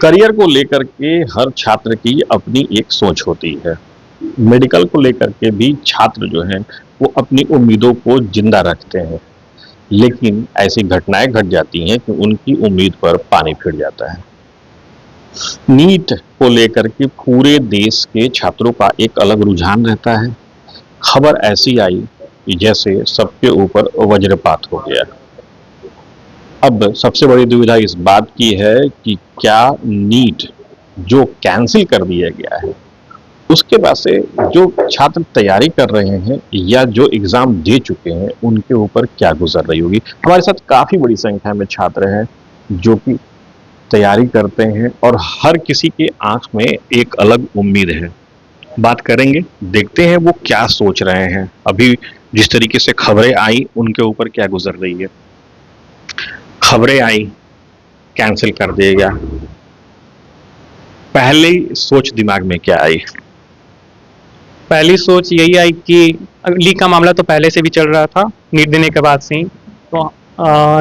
Career को लेकर के हर छात्र की अपनी एक सोच होती है। मेडिकल को लेकर के भी छात्र जो हैं वो अपनी उम्मीदों को जिंदा रखते हैं, लेकिन ऐसी घटनाएं घट जाती हैं कि उनकी उम्मीद पर पानी फिर जाता है। नीट को लेकर के पूरे देश के छात्रों का एक अलग रुझान रहता है। खबर ऐसी आई कि जैसे सबके ऊपर वज्रपात हो गया। अब सबसे बड़ी दुविधा इस बात की है कि क्या नीट जो कैंसिल कर दिया गया है उसके बाद से जो छात्र तैयारी कर रहे हैं या जो एग्जाम दे चुके हैं उनके ऊपर क्या गुजर रही होगी। हमारे साथ काफी बड़ी संख्या में छात्र हैं जो कि तैयारी करते हैं और हर किसी के आंख में एक अलग उम्मीद है। बात करेंगे, देखते हैं वो क्या सोच रहे हैं। अभी जिस तरीके से खबरें आई उनके ऊपर क्या गुजर रही है। खबरें आई, कैंसिल कर दिया गया, पहली सोच दिमाग में क्या आई? पहली सोच यही आई कि लीक का मामला तो पहले से भी चल रहा था नीट देने के बाद से ही। तो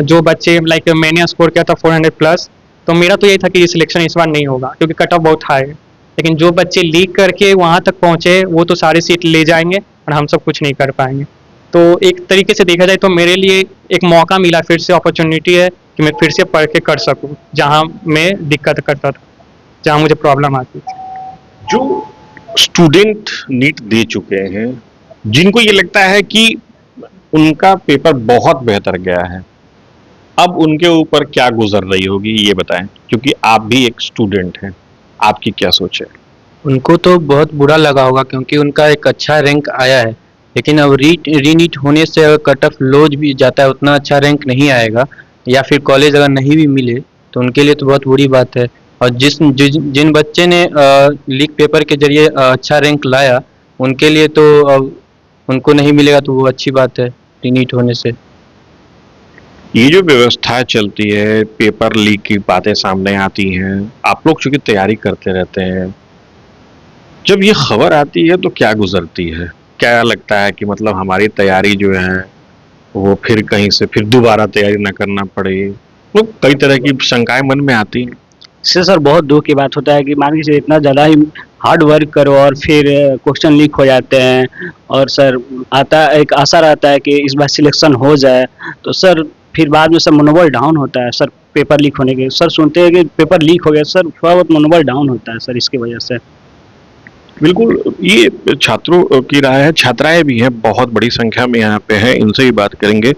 जो बच्चे लाइक मैंने स्कोर किया था 400 प्लस, तो मेरा तो यही था कि सिलेक्शन इस बार नहीं होगा क्योंकि कट ऑफ बहुत हाई है। लेकिन जो बच्चे लीक करके वहाँ तक पहुँचे वो तो सारी सीट ले जाएंगे और हम सब कुछ नहीं कर पाएंगे। तो एक तरीके से देखा जाए तो मेरे लिए एक मौका मिला, फिर से अपॉर्चुनिटी है कि मैं फिर से पढ़ के कर सकूँ जहाँ मैं दिक्कत करता था, जहाँ मुझे प्रॉब्लम आती थी। जो स्टूडेंट नीट दे चुके हैं, जिनको ये लगता है कि उनका पेपर बहुत बेहतर गया है, अब उनके ऊपर क्या गुजर रही होगी ये बताएं, क्योंकि आप भी एक स्टूडेंट हैं। आपकी क्या सोच है? उनको तो बहुत बुरा लगा होगा क्योंकि उनका एक अच्छा रैंक आया है, लेकिन अब रीनीट होने से अगर कट ऑफ लो भी जाता है उतना अच्छा रैंक नहीं आएगा, या फिर कॉलेज अगर नहीं भी मिले तो उनके लिए तो बहुत बुरी बात है। और जिन बच्चे ने लीक पेपर के जरिए अच्छा रैंक लाया उनके लिए तो अब उनको नहीं मिलेगा तो वो अच्छी बात है रीनीट होने से। ये जो व्यवस्था चलती है, पेपर लीक की बातें सामने आती हैं, आप लोग चूंकि तैयारी करते रहते हैं, जब ये खबर आती है तो क्या गुजरती है? क्या लगता है कि मतलब हमारी तैयारी जो है वो फिर कहीं से फिर दोबारा तैयारी ना करना पड़े? वो कई तरह की शंकाएं मन में आती हैं। इससे सर बहुत दुख की बात होता है कि मान लीजिए इतना ज़्यादा ही हार्ड वर्क करो और फिर क्वेश्चन लीक हो जाते हैं, और सर आता एक आशा रहता है कि इस बार सिलेक्शन हो जाए, तो सर फिर बाद में सर मनोबल डाउन होता है। सर पेपर लीक होने के सर सुनते हैं कि पेपर लीक हो गया, सर थोड़ा बहुत मनोबल डाउन होता है सर इसकी वजह से। बिल्कुल, ये छात्रों की राय है। छात्राएं भी हैं, बहुत बड़ी संख्या में यहाँ पे हैं, इनसे ही बात करेंगे।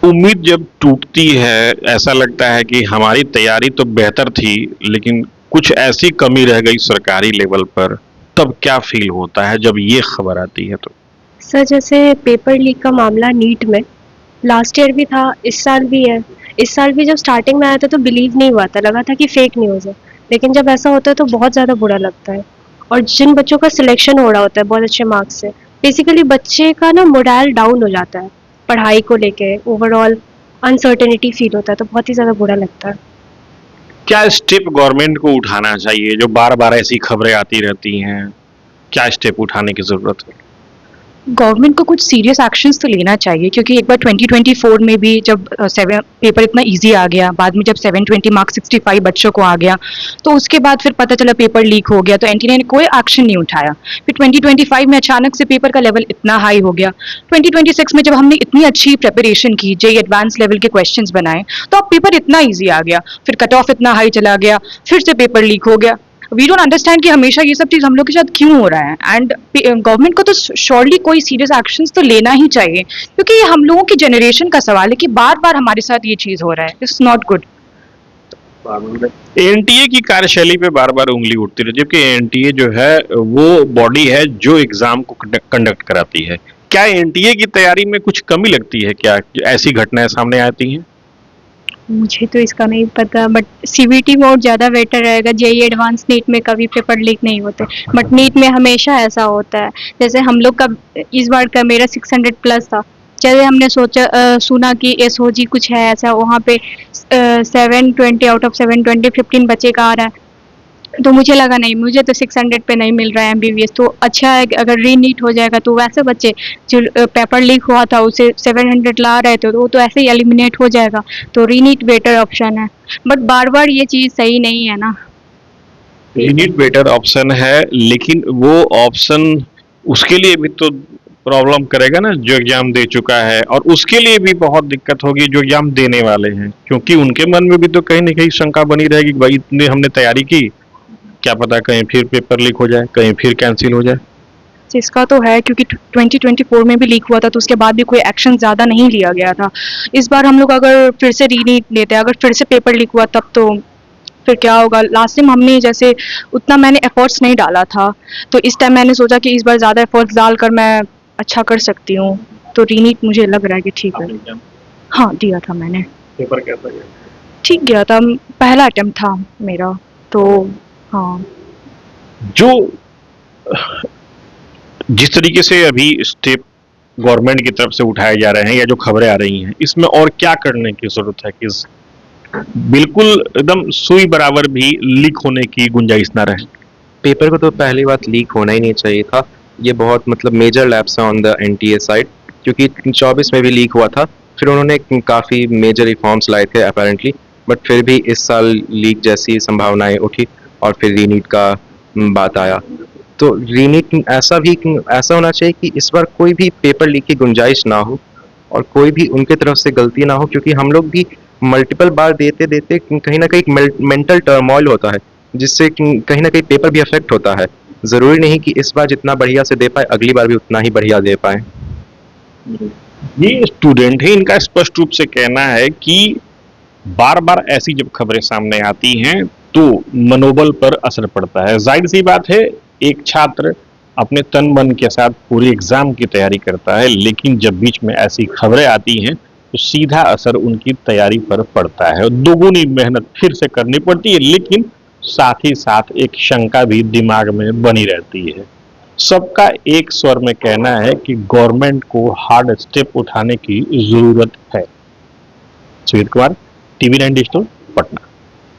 उम्मीद जब टूटती है, ऐसा लगता है कि हमारी तैयारी तो बेहतर थी लेकिन कुछ ऐसी कमी रह गई सरकारी लेवल पर, तब क्या फील होता है जब ये खबर आती है? तो सर जैसे पेपर लीक का मामला नीट में लास्ट ईयर भी था, इस साल भी है। इस साल भी जब स्टार्टिंग में आया था तो बिलीव नहीं हुआ था, लगा था कि फेक न्यूज़ है। लेकिन जब ऐसा होता है तो बहुत ज़्यादा बुरा लगता है। और जिन बच्चों का सिलेक्शन हो रहा होता है बहुत अच्छे मार्क्स से, बेसिकली बच्चे का ना मोरल डाउन हो जाता है, पढ़ाई को लेके ओवरऑल अनसर्टेनिटी फील होता है, तो बहुत ही ज़्यादा बुरा लगता है। क्या स्टेप गवर्नमेंट को उठाना चाहिए? जो बार बार ऐसी खबरें आती रहती हैं, क्या स्टेप उठाने की जरूरत है? गवर्नमेंट को कुछ सीरियस एक्शंस तो लेना चाहिए, क्योंकि एक बार 2024 में भी जब पेपर इतना इजी आ गया, बाद में जब 720 मार्क्स 65 बच्चों को आ गया, तो उसके बाद फिर पता चला पेपर लीक हो गया, तो एनटीए ने कोई एक्शन नहीं उठाया। फिर 2025 में अचानक से पेपर का लेवल इतना हाई हो गया। 2026 में जब हमने इतनी अच्छी प्रिपरेशन की, जेईई एडवांस लेवल के क्वेश्चंस बनाए, तो अब पेपर इतना ईजी आ गया, फिर कट ऑफ इतना हाई चला गया, फिर से पेपर लीक हो गया। वी डोंट अंडरस्टैंड कि हमेशा ये सब चीज़ हम लोग के साथ क्यों हो रहा है। एंड गवर्नमेंट को तो श्योरली कोई सीरियस एक्शंस तो लेना ही चाहिए, क्योंकि ये हम लोगों की जनरेशन का सवाल है कि बार बार हमारे साथ ये चीज़ हो रहा है। It's not good. एनटीए की कार्यशैली पे बार बार उंगली उठती रहती है, जबकि एनटीए जो है वो बॉडी है जो एग्जाम को कंडक्ट कराती है। क्या एनटीए की तैयारी में कुछ कमी लगती है? क्या ऐसी घटनाएं सामने आती हैं? मुझे तो इसका नहीं पता, बट सीबीटी मोड ज़्यादा बेटर रहेगा। जेईई एडवांस नीट में कभी पेपर लीक नहीं होते, बट नीट में हमेशा ऐसा होता है। जैसे हम लोग का इस बार का मेरा 600 प्लस था, चले हमने सुना कि एसओजी कुछ है ऐसा, वहाँ पे 720 आउट ऑफ 720 15 बच्चे का आ रहा है। तो मुझे लगा नहीं, मुझे तो 600 पे नहीं मिल रहा है एमबीबीएस, तो अच्छा है कि अगर रीनीट हो जाएगा तो वैसे बच्चे जो पेपर लीक हुआ था उसे 700 ला रहे थे तो वो तो ऐसे ही एलिमिनेट हो जाएगा, तो रीनीट बेटर ऑप्शन है। बट बार बार ये चीज़ सही नहीं है ना। रीनीट बेटर ऑप्शन है, लेकिन वो ऑप्शन उसके लिए भी तो प्रॉब्लम करेगा ना जो एग्जाम दे चुका है, और उसके लिए भी बहुत दिक्कत होगी जो एग्जाम देने वाले हैं, क्योंकि उनके मन में भी तो कहीं ना कहीं शंका बनी रहेगी कि भाई इतने हमने तैयारी की, क्या पता कहीं फिर पेपर लीक हो जाए, कहीं फिर कैंसिल हो जाए। इसका तो है क्योंकि 2024 में भी लीक हुआ था तो उसके बाद भी कोई एक्शन ज़्यादा नहीं लिया गया था। इस बार हम लोग अगर फिर से रीनीट लेते हैं, अगर फिर से पेपर लीक हुआ तब तो फिर क्या होगा। लास्ट टाइम हमने जैसे उतना मैंने एफर्ट्स नहीं डाला था, तो इस टाइम मैंने सोचा कि इस बार ज़्यादा एफर्ट्स डालकर मैं अच्छा कर सकती हूँ, तो रीनीट मुझे लग रहा है कि ठीक है। हाँ, दिया था मैंने। पेपर कैसा गया? ठीक गया था, पहला अटेम्प्ट था मेरा, तो हाँ। जो जिस तरीके से अभी स्टेप गवर्नमेंट की तरफ से उठाए जा रहे हैं या जो खबरें आ रही हैं, इसमें और क्या करने की जरूरत है कि बिल्कुल एकदम सुई बराबर भी लीक होने की गुंजाइश ना रहे? पेपर को तो पहली बात लीक होना ही नहीं चाहिए था। ये बहुत मतलब मेजर लैप्स है ऑन द एनटीए साइड, क्योंकि 24 में भी लीक हुआ था, फिर उन्होंने काफ़ी मेजर रिफॉर्म्स लाए थे अपेरेंटली, बट फिर भी इस साल लीक जैसी संभावनाएं उठी और फिर रीनीट का बात आया। तो रीनीट ऐसा होना चाहिए कि इस बार कोई भी पेपर लीक की गुंजाइश ना हो और कोई भी उनके तरफ से गलती ना हो, क्योंकि हम लोग भी मल्टीपल बार देते देते कहीं ना कहीं मेंटल टर्मोइल होता है, जिससे कहीं ना कहीं पेपर भी अफेक्ट होता है। ज़रूरी नहीं कि इस बार जितना बढ़िया से दे पाए अगली बार भी उतना ही बढ़िया दे पाए। ये स्टूडेंट है, इनका स्पष्ट रूप से कहना है कि बार बार ऐसी जब खबरें सामने आती हैं तो मनोबल पर असर पड़ता है। जाहिर सी बात है, एक छात्र अपने तन मन के साथ पूरी एग्जाम की तैयारी करता है, लेकिन जब बीच में ऐसी खबरें आती हैं तो सीधा असर उनकी तैयारी पर पड़ता है, दोगुनी मेहनत फिर से करनी पड़ती है, लेकिन साथ ही साथ एक शंका भी दिमाग में बनी रहती है। सबका एक स्वर में कहना है कि गवर्नमेंट को हार्ड स्टेप उठाने की जरूरत है। Sujit Kumar, TV 9 digital, Patna.